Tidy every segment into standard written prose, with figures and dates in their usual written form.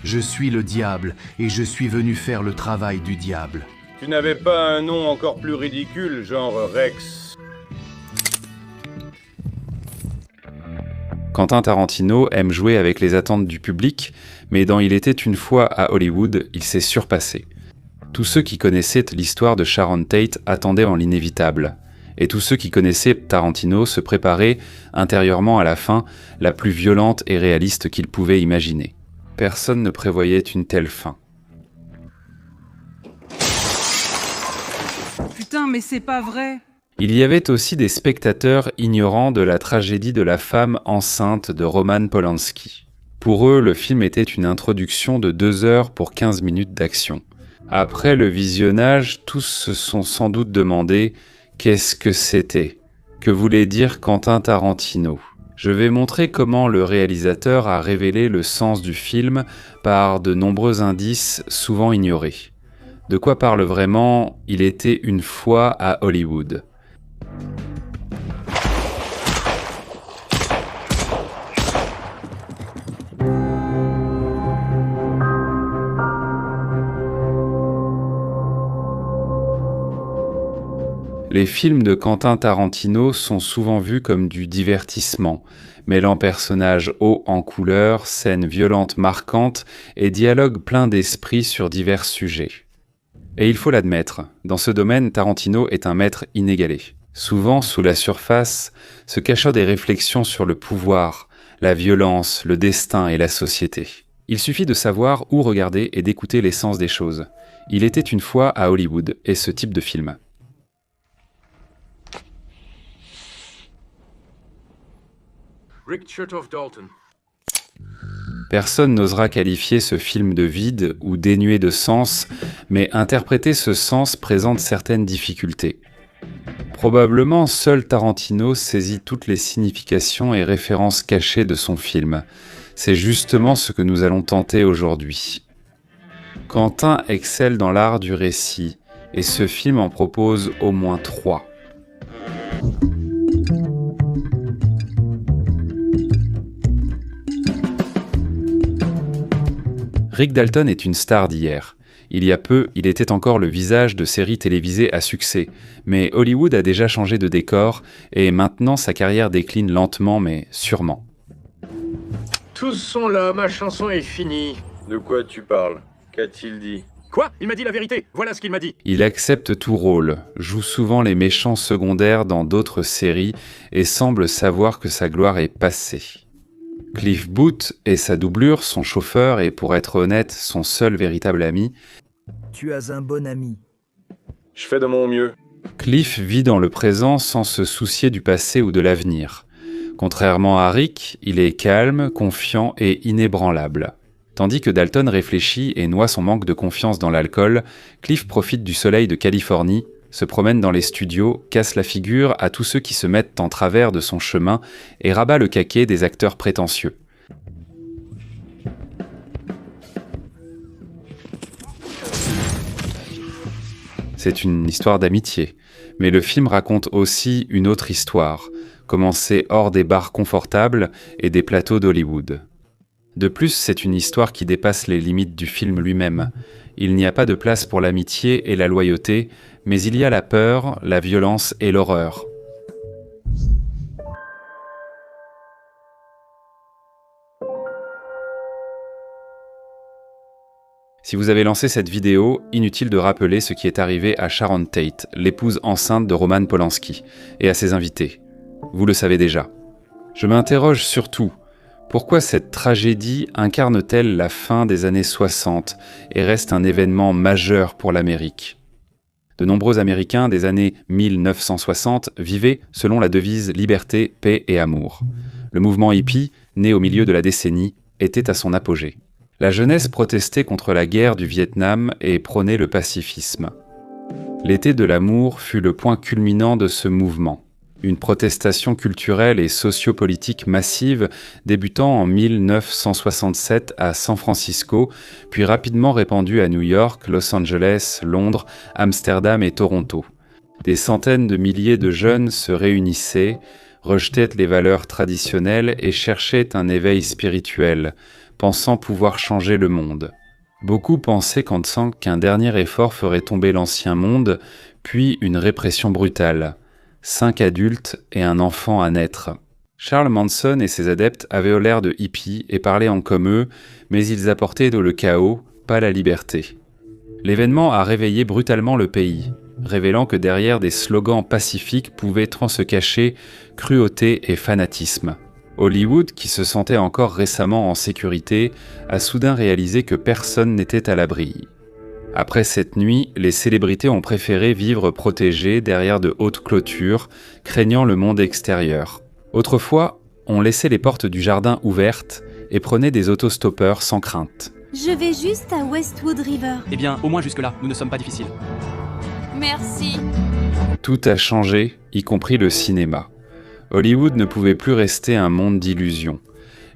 Je suis le diable et je suis venu faire le travail du diable. Tu n'avais pas un nom encore plus ridicule, genre Rex? Quentin Tarantino aime jouer avec les attentes du public, mais dans Il était une fois à Hollywood, il s'est surpassé. Tous ceux qui connaissaient l'histoire de Sharon Tate attendaient en l'inévitable. Et tous ceux qui connaissaient Tarantino se préparaient, intérieurement à la fin, la plus violente et réaliste qu'ils pouvaient imaginer. Personne ne prévoyait une telle fin. Putain, mais c'est pas vrai! Il y avait aussi des spectateurs ignorants de la tragédie de la femme enceinte de Roman Polanski. Pour eux, le film était une introduction de 2 heures pour 15 minutes d'action. Après le visionnage, tous se sont sans doute demandé « Qu'est-ce que c'était ? Que voulait dire Quentin Tarantino ?» Je vais montrer comment le réalisateur a révélé le sens du film par de nombreux indices souvent ignorés. De quoi parle vraiment « Il était une fois à Hollywood ». Les films de Quentin Tarantino sont souvent vus comme du divertissement, mêlant personnages hauts en couleurs, scènes violentes marquantes et dialogues pleins d'esprit sur divers sujets. Et il faut l'admettre, dans ce domaine, Tarantino est un maître inégalé. Souvent, sous la surface, se cachent des réflexions sur le pouvoir, la violence, le destin et la société. Il suffit de savoir où regarder et d'écouter l'essence des choses. Il était une fois à Hollywood, et ce type de film. Rick Chertoff Dalton. Personne n'osera qualifier ce film de vide ou dénué de sens, mais interpréter ce sens présente certaines difficultés. Probablement, seul Tarantino saisit toutes les significations et références cachées de son film. C'est justement ce que nous allons tenter aujourd'hui. Quentin excelle dans l'art du récit, et ce film en propose au moins 3. Rick Dalton est une star d'hier. Il y a peu, il était encore le visage de séries télévisées à succès, mais Hollywood a déjà changé de décor et maintenant sa carrière décline lentement mais sûrement. Tous sont là, ma chanson est finie. De quoi tu parles? Qu'a-t-il dit? Quoi? Il m'a dit la vérité, voilà ce qu'il m'a dit. Il accepte tout rôle, joue souvent les méchants secondaires dans d'autres séries et semble savoir que sa gloire est passée. Cliff Booth est sa doublure, son chauffeur et, pour être honnête, son seul véritable ami. Tu as un bon ami. Je fais de mon mieux. Cliff vit dans le présent sans se soucier du passé ou de l'avenir. Contrairement à Rick, il est calme, confiant et inébranlable. Tandis que Dalton réfléchit et noie son manque de confiance dans l'alcool, Cliff profite du soleil de Californie, se promène dans les studios, casse la figure à tous ceux qui se mettent en travers de son chemin et rabat le caquet des acteurs prétentieux. C'est une histoire d'amitié, mais le film raconte aussi une autre histoire, commencée hors des bars confortables et des plateaux d'Hollywood. De plus, c'est une histoire qui dépasse les limites du film lui-même. Il n'y a pas de place pour l'amitié et la loyauté, mais il y a la peur, la violence et l'horreur. Si vous avez lancé cette vidéo, inutile de rappeler ce qui est arrivé à Sharon Tate, l'épouse enceinte de Roman Polanski, et à ses invités. Vous le savez déjà. Je m'interroge surtout, pourquoi cette tragédie incarne-t-elle la fin des années 60 et reste un événement majeur pour l'Amérique ? De nombreux Américains des années 1960 vivaient selon la devise « liberté, paix et amour ». Le mouvement hippie, né au milieu de la décennie, était à son apogée. La jeunesse protestait contre la guerre du Vietnam et prônait le pacifisme. L'été de l'amour fut le point culminant de ce mouvement. Une protestation culturelle et sociopolitique massive débutant en 1967 à San Francisco, puis rapidement répandue à New York, Los Angeles, Londres, Amsterdam et Toronto. Des centaines de milliers de jeunes se réunissaient, rejetaient les valeurs traditionnelles et cherchaient un éveil spirituel, pensant pouvoir changer le monde. Beaucoup pensaient qu'un dernier effort ferait tomber l'ancien monde, puis une répression brutale. 5 adultes et un enfant à naître. Charles Manson et ses adeptes avaient l'air de hippies et parlaient en comme eux, mais ils apportaient le chaos, pas la liberté. L'événement a réveillé brutalement le pays, révélant que derrière des slogans pacifiques pouvaient se cacher cruauté et fanatisme. Hollywood, qui se sentait encore récemment en sécurité, a soudain réalisé que personne n'était à l'abri. Après cette nuit, les célébrités ont préféré vivre protégées derrière de hautes clôtures, craignant le monde extérieur. Autrefois, on laissait les portes du jardin ouvertes et prenait des autostoppeurs sans crainte. Je vais juste à Westwood River. Eh bien, au moins jusque-là, nous ne sommes pas difficiles. Merci. Tout a changé, y compris le cinéma. Hollywood ne pouvait plus rester un monde d'illusions.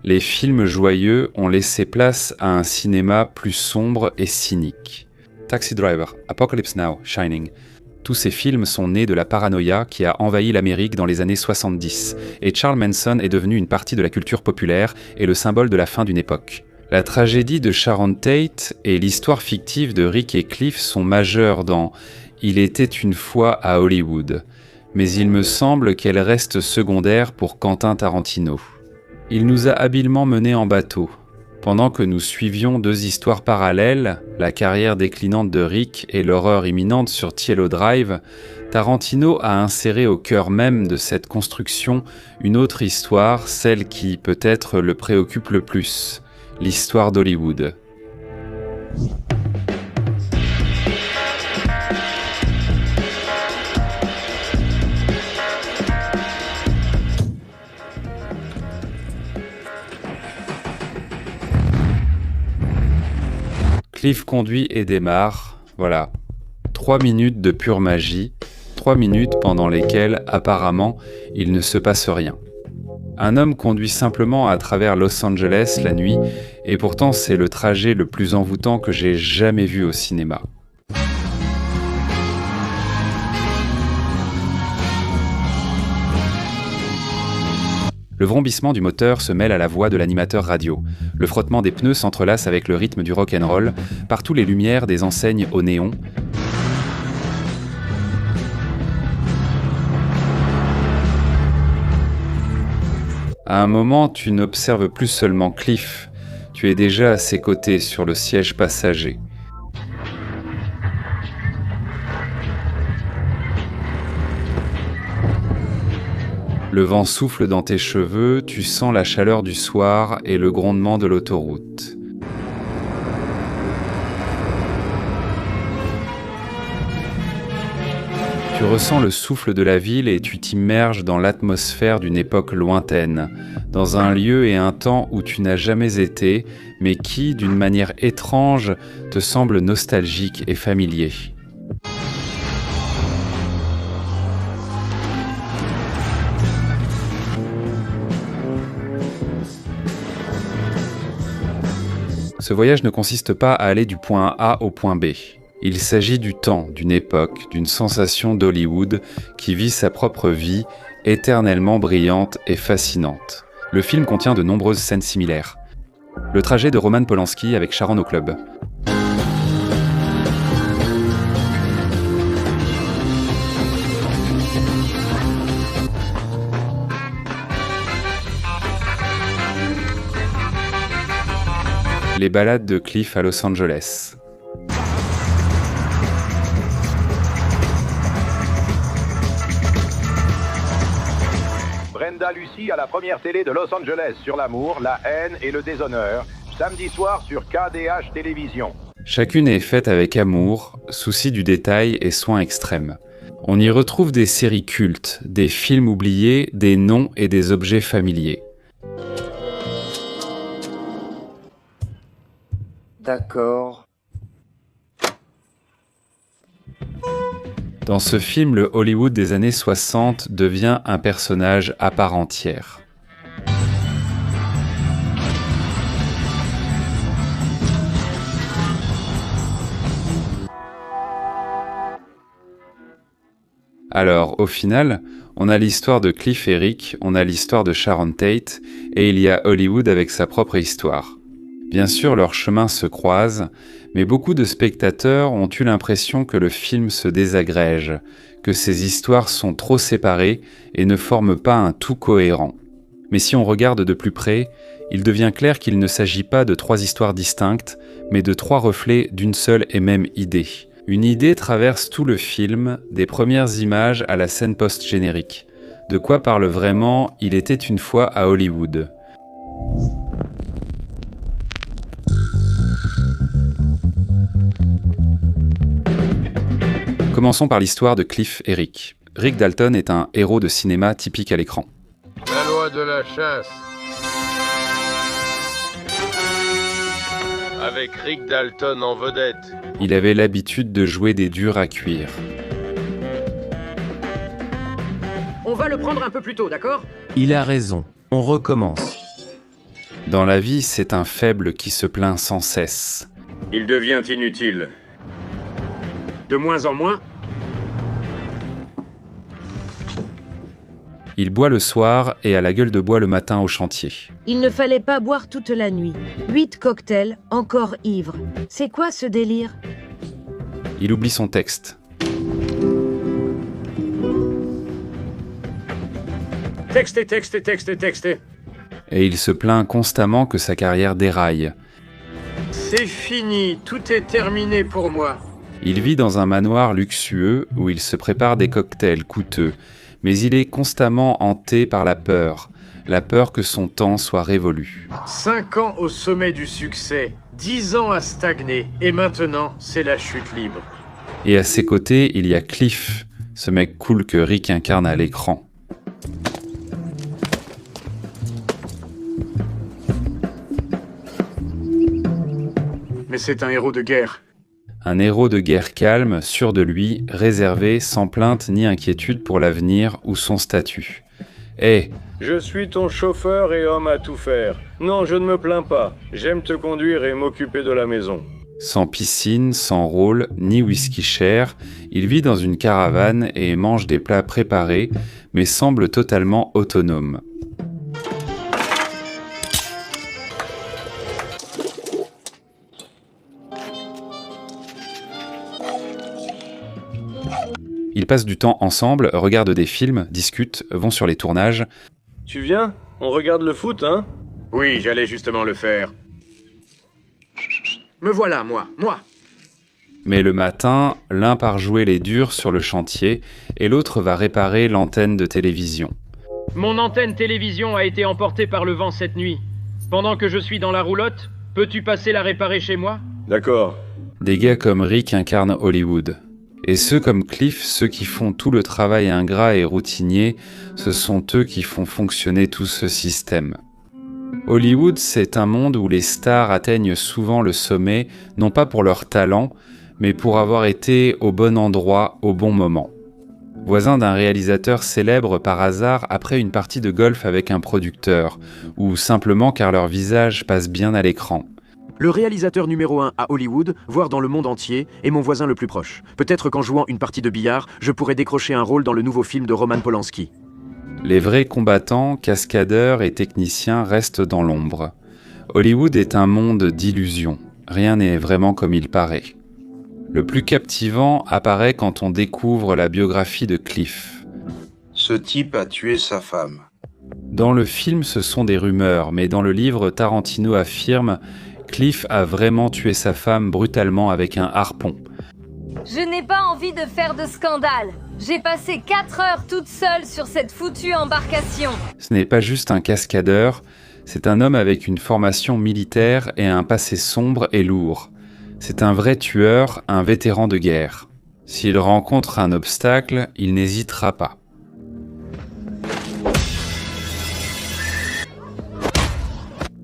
Les films joyeux ont laissé place à un cinéma plus sombre et cynique. Taxi Driver, Apocalypse Now, Shining. Tous ces films sont nés de la paranoïa qui a envahi l'Amérique dans les années 70, et Charles Manson est devenu une partie de la culture populaire et le symbole de la fin d'une époque. La tragédie de Sharon Tate et l'histoire fictive de Rick et Cliff sont majeures dans « Il était une fois à Hollywood », mais il me semble qu'elles restent secondaires pour Quentin Tarantino. Il nous a habilement menés en bateau. Pendant que nous suivions 2 histoires parallèles, la carrière déclinante de Rick et l'horreur imminente sur Cielo Drive, Tarantino a inséré au cœur même de cette construction une autre histoire, celle qui peut-être le préoccupe le plus, l'histoire d'Hollywood. Cliff conduit et démarre, voilà. 3 minutes de pure magie, 3 minutes pendant lesquelles, apparemment, il ne se passe rien. Un homme conduit simplement à travers Los Angeles la nuit, et pourtant c'est le trajet le plus envoûtant que j'ai jamais vu au cinéma. Le vrombissement du moteur se mêle à la voix de l'animateur radio. Le frottement des pneus s'entrelace avec le rythme du rock'n'roll, partout les lumières des enseignes au néon. À un moment, tu n'observes plus seulement Cliff, tu es déjà à ses côtés sur le siège passager. Le vent souffle dans tes cheveux, tu sens la chaleur du soir et le grondement de l'autoroute. Tu ressens le souffle de la ville et tu t'immerges dans l'atmosphère d'une époque lointaine, dans un lieu et un temps où tu n'as jamais été, mais qui, d'une manière étrange, te semble nostalgique et familier. Ce voyage ne consiste pas à aller du point A au point B. Il s'agit du temps, d'une époque, d'une sensation d'Hollywood qui vit sa propre vie, éternellement brillante et fascinante. Le film contient de nombreuses scènes similaires. Le trajet de Roman Polanski avec Sharon au club. Les balades de Cliff à Los Angeles. Brenda Lucie à la première télé de Los Angeles sur l'amour, la haine et le déshonneur, samedi soir sur KDH Télévision. Chacune est faite avec amour, souci du détail et soin extrême. On y retrouve des séries cultes, des films oubliés, des noms et des objets familiers. D'accord. Dans ce film, le Hollywood des années 60 devient un personnage à part entière. Alors, au final, on a l'histoire de Cliff et Rick, on a l'histoire de Sharon Tate, et il y a Hollywood avec sa propre histoire. Bien sûr, leurs chemins se croisent, mais beaucoup de spectateurs ont eu l'impression que le film se désagrège, que ces histoires sont trop séparées et ne forment pas un tout cohérent. Mais si on regarde de plus près, il devient clair qu'il ne s'agit pas de 3 histoires distinctes, mais de 3 reflets d'une seule et même idée. Une idée traverse tout le film, des premières images à la scène post-générique. De quoi parle vraiment Il était une fois à Hollywood. Commençons par l'histoire de Cliff et Rick. Rick Dalton est un héros de cinéma typique à l'écran. La loi de la chasse. Avec Rick Dalton en vedette. Il avait l'habitude de jouer des durs à cuire. On va le prendre un peu plus tôt, d'accord? Il a raison. On recommence. Dans la vie, c'est un faible qui se plaint sans cesse. Il devient inutile. De moins en moins. Il boit le soir et a la gueule de bois le matin au chantier. Il ne fallait pas boire toute la nuit. 8 cocktails, encore ivre. C'est quoi ce délire? Il oublie son texte. Textez. Et il se plaint constamment que sa carrière déraille. C'est fini, tout est terminé pour moi. Il vit dans un manoir luxueux où il se prépare des cocktails coûteux, mais il est constamment hanté par la peur que son temps soit révolu. 5 ans au sommet du succès, 10 ans à stagner, et maintenant, c'est la chute libre. Et à ses côtés, il y a Cliff, ce mec cool que Rick incarne à l'écran. Mais c'est un héros de guerre. Un héros de guerre calme, sûr de lui, réservé, sans plainte ni inquiétude pour l'avenir ou son statut. Je suis ton chauffeur et homme à tout faire. Non, je ne me plains pas. J'aime te conduire et m'occuper de la maison. Sans piscine, sans rôle, ni whisky cher, il vit dans une caravane et mange des plats préparés, mais semble totalement autonome. Ils passent du temps ensemble, regardent des films, discutent, vont sur les tournages. Tu viens? On regarde le foot, hein? Oui, j'allais justement le faire. Me voilà, moi. Mais le matin, l'un part jouer les durs sur le chantier et l'autre va réparer l'antenne de télévision. Mon antenne télévision a été emportée par le vent cette nuit. Pendant que je suis dans la roulotte, peux-tu passer la réparer chez moi? D'accord. Des gars comme Rick incarnent Hollywood. Et ceux comme Cliff, ceux qui font tout le travail ingrat et routinier, ce sont eux qui font fonctionner tout ce système. Hollywood, c'est un monde où les stars atteignent souvent le sommet, non pas pour leur talent, mais pour avoir été au bon endroit, au bon moment. Voisin d'un réalisateur célèbre par hasard après une partie de golf avec un producteur, ou simplement car leur visage passe bien à l'écran. Le réalisateur numéro 1 à Hollywood, voire dans le monde entier, est mon voisin le plus proche. Peut-être qu'en jouant une partie de billard, je pourrais décrocher un rôle dans le nouveau film de Roman Polanski. Les vrais combattants, cascadeurs et techniciens restent dans l'ombre. Hollywood est un monde d'illusions. Rien n'est vraiment comme il paraît. Le plus captivant apparaît quand on découvre la biographie de Cliff. Ce type a tué sa femme. Dans le film, ce sont des rumeurs, mais dans le livre, Tarantino affirme Cliff a vraiment tué sa femme brutalement avec un harpon. Je n'ai pas envie de faire de scandale. J'ai passé 4 heures toute seule sur cette foutue embarcation. Ce n'est pas juste un cascadeur, c'est un homme avec une formation militaire et un passé sombre et lourd. C'est un vrai tueur, un vétéran de guerre. S'il rencontre un obstacle, il n'hésitera pas.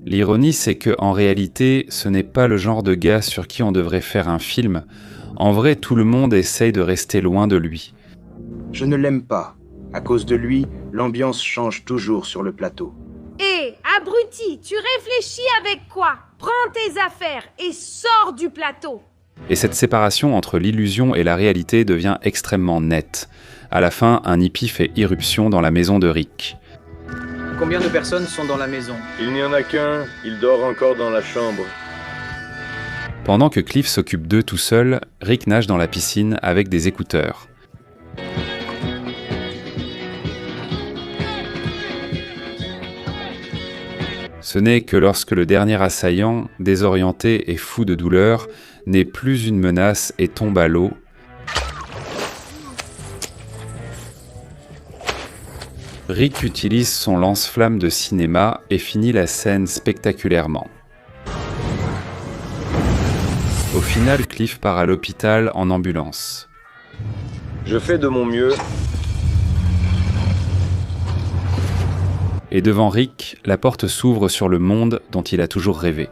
L'ironie, c'est que en réalité, ce n'est pas le genre de gars sur qui on devrait faire un film. En vrai, tout le monde essaye de rester loin de lui. Je ne l'aime pas. À cause de lui, l'ambiance change toujours sur le plateau. Hé, abruti, tu réfléchis avec quoi? Prends tes affaires et sors du plateau. Et cette séparation entre l'illusion et la réalité devient extrêmement nette. À la fin, un hippie fait irruption dans la maison de Rick. Combien de personnes sont dans la maison? Il n'y en a qu'un, il dort encore dans la chambre. Pendant que Cliff s'occupe d'eux tout seul, Rick nage dans la piscine avec des écouteurs. Ce n'est que lorsque le dernier assaillant, désorienté et fou de douleur, n'est plus une menace et tombe à l'eau, Rick utilise son lance-flamme de cinéma et finit la scène spectaculairement. Au final, Cliff part à l'hôpital en ambulance. Je fais de mon mieux. Et devant Rick, la porte s'ouvre sur le monde dont il a toujours rêvé.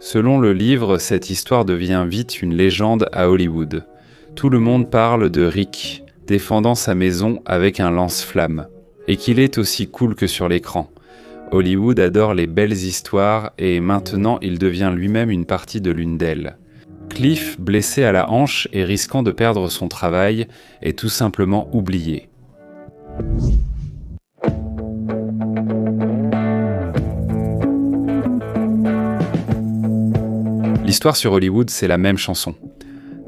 Selon le livre, cette histoire devient vite une légende à Hollywood. Tout le monde parle de Rick, défendant sa maison avec un lance-flamme. Et qu'il est aussi cool que sur l'écran. Hollywood adore les belles histoires et maintenant il devient lui-même une partie de l'une d'elles. Cliff, blessé à la hanche et risquant de perdre son travail, est tout simplement oublié. L'histoire sur Hollywood, c'est la même chanson.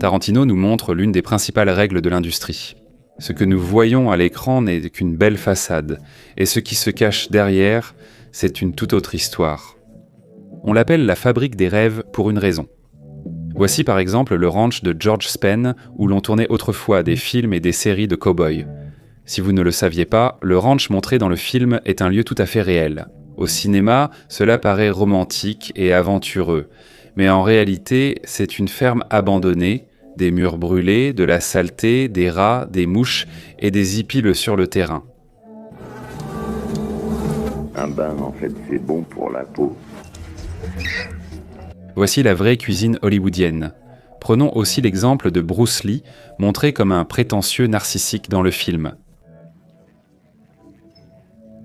Tarantino nous montre l'une des principales règles de l'industrie. Ce que nous voyons à l'écran n'est qu'une belle façade, et ce qui se cache derrière, c'est une toute autre histoire. On l'appelle la fabrique des rêves pour une raison. Voici par exemple le ranch de George Spen, où l'on tournait autrefois des films et des séries de cow-boys. Si vous ne le saviez pas, le ranch montré dans le film est un lieu tout à fait réel. Au cinéma, cela paraît romantique et aventureux, mais en réalité, c'est une ferme abandonnée, des murs brûlés, de la saleté, des rats, des mouches et des hippies sur le terrain. Un bain, en fait, c'est bon pour la peau. Voici la vraie cuisine hollywoodienne. Prenons aussi l'exemple de Bruce Lee, montré comme un prétentieux narcissique dans le film.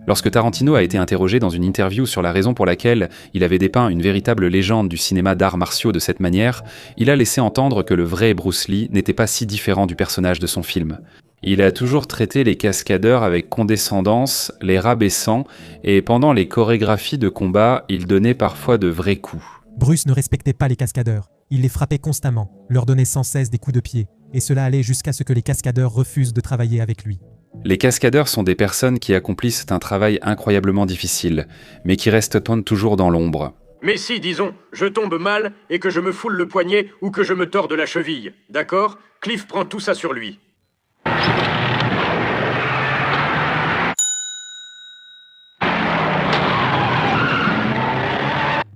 Lorsque Tarantino a été interrogé dans une interview sur la raison pour laquelle il avait dépeint une véritable légende du cinéma d'arts martiaux de cette manière, il a laissé entendre que le vrai Bruce Lee n'était pas si différent du personnage de son film. Il a toujours traité les cascadeurs avec condescendance, les rabaissant, et pendant les chorégraphies de combat, il donnait parfois de vrais coups. Bruce ne respectait pas les cascadeurs. Il les frappait constamment, leur donnait sans cesse des coups de pied, et cela allait jusqu'à ce que les cascadeurs refusent de travailler avec lui. Les cascadeurs sont des personnes qui accomplissent un travail incroyablement difficile, mais qui restent toujours dans l'ombre. Mais si, disons, je tombe mal et que je me foule le poignet ou que je me tords de la cheville, d'accord? Cliff prend tout ça sur lui.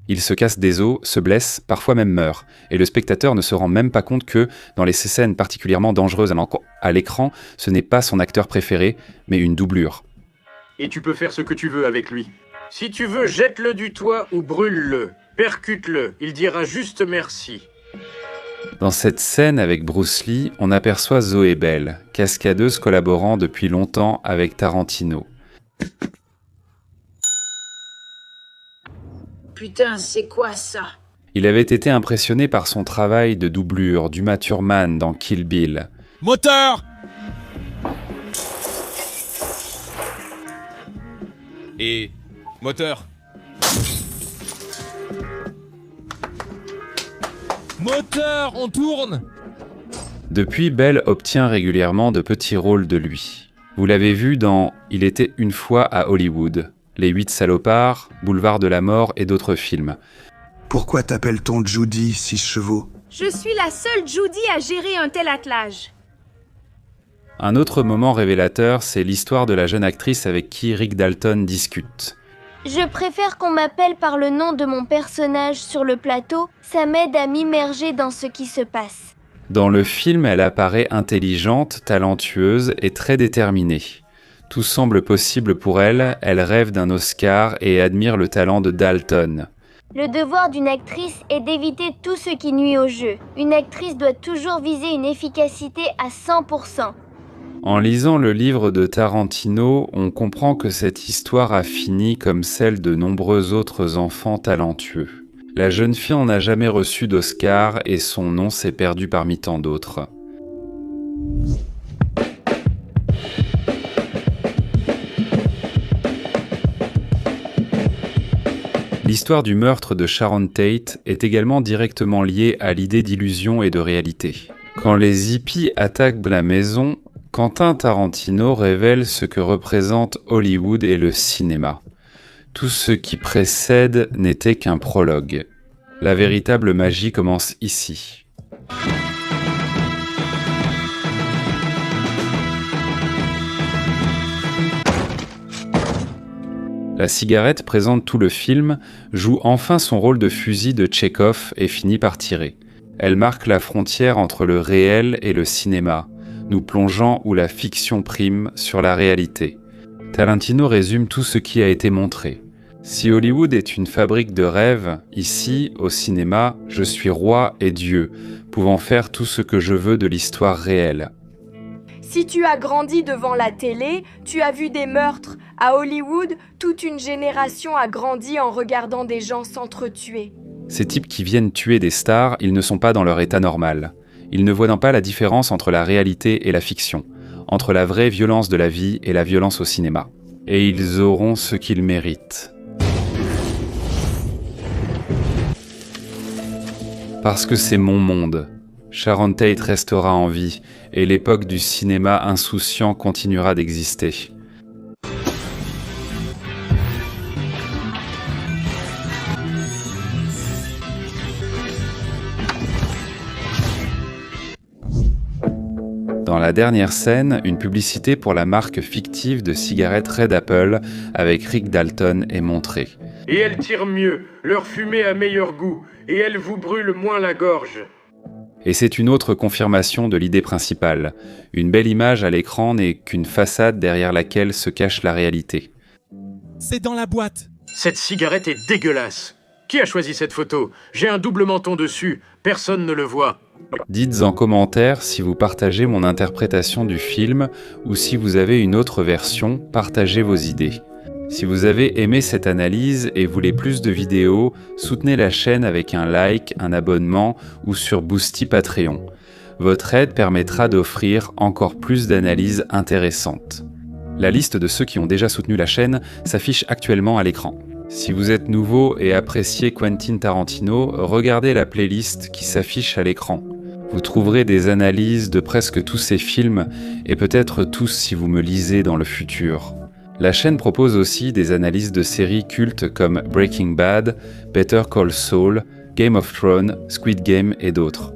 Il se casse des os, se blesse, parfois même meurt, et le spectateur ne se rend même pas compte que, dans les scènes particulièrement dangereuses à l'écran, ce n'est pas son acteur préféré, mais une doublure. Et tu peux faire ce que tu veux avec lui. Si tu veux, jette-le du toit ou brûle-le, percute-le, il dira juste merci. Dans cette scène avec Bruce Lee, on aperçoit Zoé Bell, cascadeuse collaborant depuis longtemps avec Tarantino. Putain, c'est quoi ça? Il avait été impressionné par son travail de doublure d'Uma Thurman dans Kill Bill. Moteur! Et... moteur. Moteur, on tourne! Depuis, Bell obtient régulièrement de petits rôles de lui. Vous l'avez vu dans Il était une fois à Hollywood, Les 8 salopards, Boulevard de la mort et d'autres films. Pourquoi t'appelle-t-on Judy, 6 chevaux? Je suis la seule Judy à gérer un tel attelage. Un autre moment révélateur, c'est l'histoire de la jeune actrice avec qui Rick Dalton discute. Je préfère qu'on m'appelle par le nom de mon personnage sur le plateau, ça m'aide à m'immerger dans ce qui se passe. Dans le film, elle apparaît intelligente, talentueuse et très déterminée. Tout semble possible pour elle, elle rêve d'un Oscar et admire le talent de Dalton. Le devoir d'une actrice est d'éviter tout ce qui nuit au jeu. Une actrice doit toujours viser une efficacité à 100%. En lisant le livre de Tarantino, on comprend que cette histoire a fini comme celle de nombreux autres enfants talentueux. La jeune fille n'en a jamais reçu d'Oscar et son nom s'est perdu parmi tant d'autres. L'histoire du meurtre de Sharon Tate est également directement liée à l'idée d'illusion et de réalité. Quand les hippies attaquent la maison, Quentin Tarantino révèle ce que représente Hollywood et le cinéma. Tout ce qui précède n'était qu'un prologue. La véritable magie commence ici. La cigarette présente tout le film, joue enfin son rôle de fusil de Tchekhov et finit par tirer. Elle marque la frontière entre le réel et le cinéma, nous plongeant où la fiction prime sur la réalité. Tarantino résume tout ce qui a été montré. Si Hollywood est une fabrique de rêves, ici, au cinéma, je suis roi et Dieu, pouvant faire tout ce que je veux de l'histoire réelle. Si tu as grandi devant la télé, tu as vu des meurtres. À Hollywood, toute une génération a grandi en regardant des gens s'entretuer. Ces types qui viennent tuer des stars, ils ne sont pas dans leur état normal. Ils ne voient pas la différence entre la réalité et la fiction, entre la vraie violence de la vie et la violence au cinéma. Et ils auront ce qu'ils méritent. Parce que c'est mon monde. Sharon Tate restera en vie, et l'époque du cinéma insouciant continuera d'exister. Dans la dernière scène, une publicité pour la marque fictive de cigarettes Red Apple avec Rick Dalton est montrée. Et elles tirent mieux, leur fumée a meilleur goût, et elles vous brûlent moins la gorge. Et c'est une autre confirmation de l'idée principale. Une belle image à l'écran n'est qu'une façade derrière laquelle se cache la réalité. C'est dans la boîte. Cette cigarette est dégueulasse. Qui a choisi cette photo? J'ai un double menton dessus, personne ne le voit. Dites en commentaire si vous partagez mon interprétation du film ou si vous avez une autre version, partagez vos idées. Si vous avez aimé cette analyse et voulez plus de vidéos, soutenez la chaîne avec un like, un abonnement ou sur Boosty Patreon. Votre aide permettra d'offrir encore plus d'analyses intéressantes. La liste de ceux qui ont déjà soutenu la chaîne s'affiche actuellement à l'écran. Si vous êtes nouveau et appréciez Quentin Tarantino, regardez la playlist qui s'affiche à l'écran. Vous trouverez des analyses de presque tous ses films et peut-être tous si vous me lisez dans le futur. La chaîne propose aussi des analyses de séries cultes comme Breaking Bad, Better Call Saul, Game of Thrones, Squid Game et d'autres.